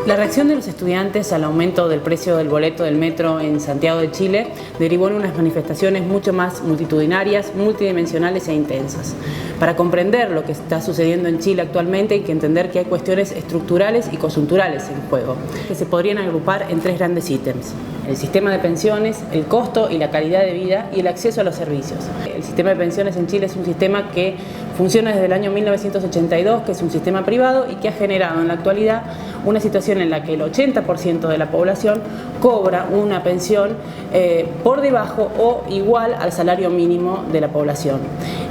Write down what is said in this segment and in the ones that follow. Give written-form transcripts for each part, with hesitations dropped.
La reacción de los estudiantes al aumento del precio del boleto del metro en Santiago de Chile derivó en unas manifestaciones mucho más multitudinarias, multidimensionales e intensas. Para comprender lo que está sucediendo en Chile actualmente hay que entender que hay cuestiones estructurales y coyunturales en juego, que se podrían agrupar en tres grandes ítems: el sistema de pensiones, el costo y la calidad de vida y el acceso a los servicios. El sistema de pensiones en Chile es un sistema que funciona desde el año 1982, que es un sistema privado y que ha generado en la actualidad una situación en la que el 80% de la población cobra una pensión por debajo o igual al salario mínimo de la población.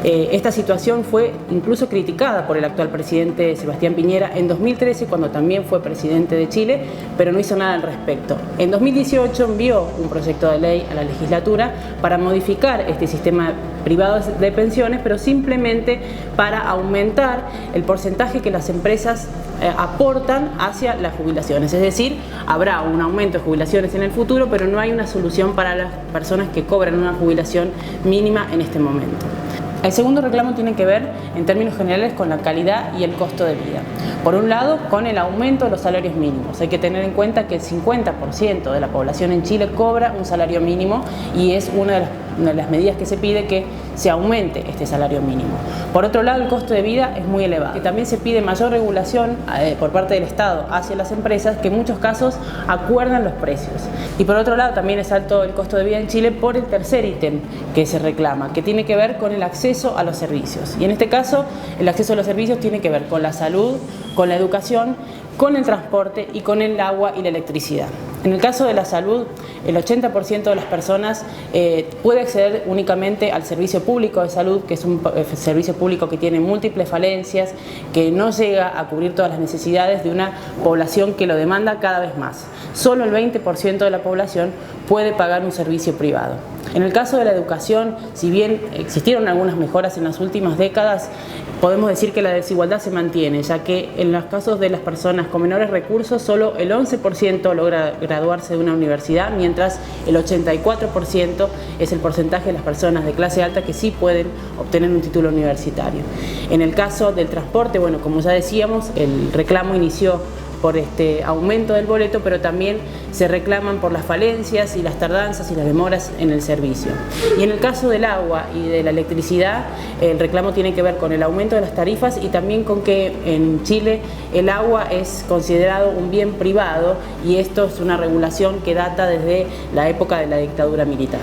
Esta situación fue incluso criticada por el actual presidente Sebastián Piñera en 2013, cuando también fue presidente de Chile, pero no hizo nada al respecto. En 2018 envió un proyecto de ley a la legislatura para modificar este sistema privado de pensiones, pero simplemente para aumentar el porcentaje que las empresas aportan hacia las jubilaciones. Es decir, habrá un aumento de jubilaciones en el futuro, pero no hay una solución para las personas que cobran una jubilación mínima en este momento. El segundo reclamo tiene que ver, en términos generales, con la calidad y el costo de vida. Por un lado, con el aumento de los salarios mínimos. Hay que tener en cuenta que el 50% de la población en Chile cobra un salario mínimo y es una de las medidas que se pide que se aumente este salario mínimo. Por otro lado, el costo de vida es muy elevado. Y también se pide mayor regulación por parte del Estado hacia las empresas, que en muchos casos acuerdan los precios. Y por otro lado, también es alto el costo de vida en Chile por el tercer ítem que se reclama, que tiene que ver con el acceso a los servicios. Y en este caso, el acceso a los servicios tiene que ver con la salud, con la educación, con el transporte y con el agua y la electricidad. En el caso de la salud, el 80% de las personas puede acceder únicamente al servicio público de salud, que es un servicio público que tiene múltiples falencias, que no llega a cubrir todas las necesidades de una población que lo demanda cada vez más. Solo el 20% de la población puede pagar un servicio privado. En el caso de la educación, si bien existieron algunas mejoras en las últimas décadas, podemos decir que la desigualdad se mantiene, ya que en los casos de las personas con menores recursos, solo el 11% logra graduarse de una universidad, mientras el 84% es el porcentaje de las personas de clase alta que sí pueden obtener un título universitario. En el caso del transporte, bueno, como ya decíamos, el reclamo inició por este aumento del boleto, pero también se reclaman por las falencias y las tardanzas y las demoras en el servicio. Y en el caso del agua y de la electricidad, el reclamo tiene que ver con el aumento de las tarifas y también con que en Chile el agua es considerado un bien privado, y esto es una regulación que data desde la época de la dictadura militar.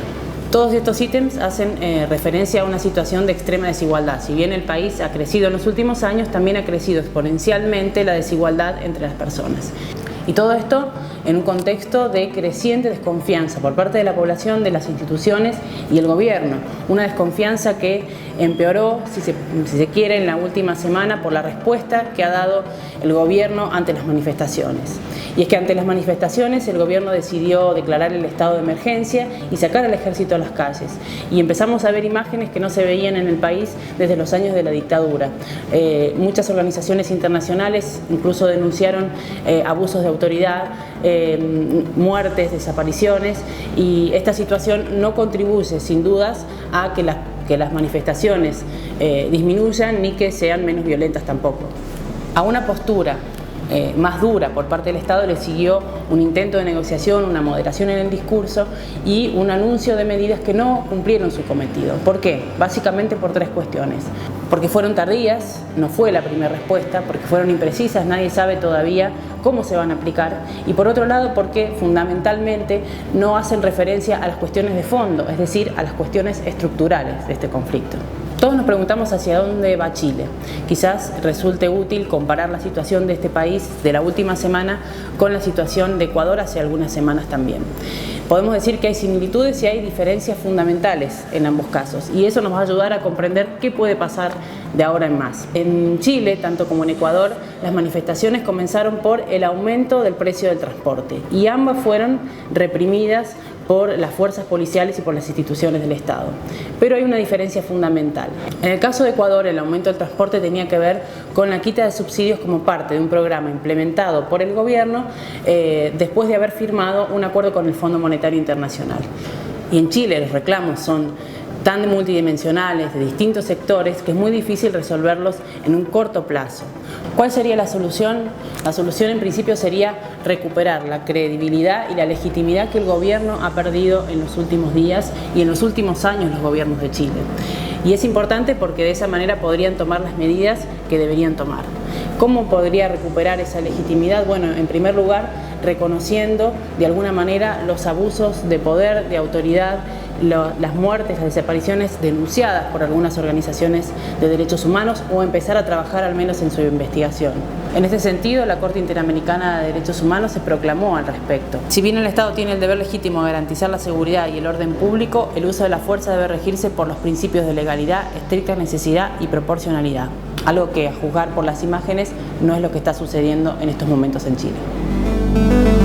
Todos estos ítems hacen referencia a una situación de extrema desigualdad. Si bien el país ha crecido en los últimos años, también ha crecido exponencialmente la desigualdad entre las personas. Y todo esto en un contexto de creciente desconfianza por parte de la población, de las instituciones y el gobierno. Una desconfianza que empeoró, si se quiere, en la última semana por la respuesta que ha dado el gobierno ante las manifestaciones. Y es que ante las manifestaciones el gobierno decidió declarar el estado de emergencia y sacar al ejército a las calles. Y empezamos a ver imágenes que no se veían en el país desde los años de la dictadura. Muchas organizaciones internacionales incluso denunciaron abusos de autoridad, muertes, desapariciones, y esta situación no contribuye sin dudas a que las manifestaciones disminuyan ni que sean menos violentas tampoco. A una postura más dura por parte del Estado le siguió un intento de negociación, una moderación en el discurso y un anuncio de medidas que no cumplieron su cometido. ¿Por qué? Básicamente por tres cuestiones. Porque fueron tardías, no fue la primera respuesta, porque fueron imprecisas, nadie sabe todavía cómo se van a aplicar, y por otro lado porque fundamentalmente no hacen referencia a las cuestiones de fondo, es decir, a las cuestiones estructurales de este conflicto. Todos nos preguntamos hacia dónde va Chile. Quizás resulte útil comparar la situación de este país de la última semana con la situación de Ecuador hace algunas semanas también. Podemos decir que hay similitudes y hay diferencias fundamentales en ambos casos, y eso nos va a ayudar a comprender qué puede pasar de ahora en más. En Chile, tanto como en Ecuador, las manifestaciones comenzaron por el aumento del precio del transporte, y ambas fueron reprimidas por las fuerzas policiales y por las instituciones del Estado. Pero hay una diferencia fundamental. En el caso de Ecuador, el aumento del transporte tenía que ver con la quita de subsidios como parte de un programa implementado por el gobierno después de haber firmado un acuerdo con el Fondo Monetario Internacional. Y en Chile los reclamos son tan multidimensionales de distintos sectores que es muy difícil resolverlos en un corto plazo. ¿Cuál sería la solución? La solución en principio sería recuperar la credibilidad y la legitimidad que el gobierno ha perdido en los últimos días y en los últimos años los gobiernos de Chile. Y es importante porque de esa manera podrían tomar las medidas que deberían tomar. ¿Cómo podría recuperar esa legitimidad? Bueno, en primer lugar, reconociendo de alguna manera los abusos de poder, de autoridad, las muertes, las desapariciones denunciadas por algunas organizaciones de derechos humanos o empezar a trabajar al menos en su investigación. En este sentido, la Corte Interamericana de Derechos Humanos se proclamó al respecto. Si bien el Estado tiene el deber legítimo de garantizar la seguridad y el orden público, el uso de la fuerza debe regirse por los principios de legalidad, estricta necesidad y proporcionalidad, algo que, a juzgar por las imágenes, no es lo que está sucediendo en estos momentos en Chile.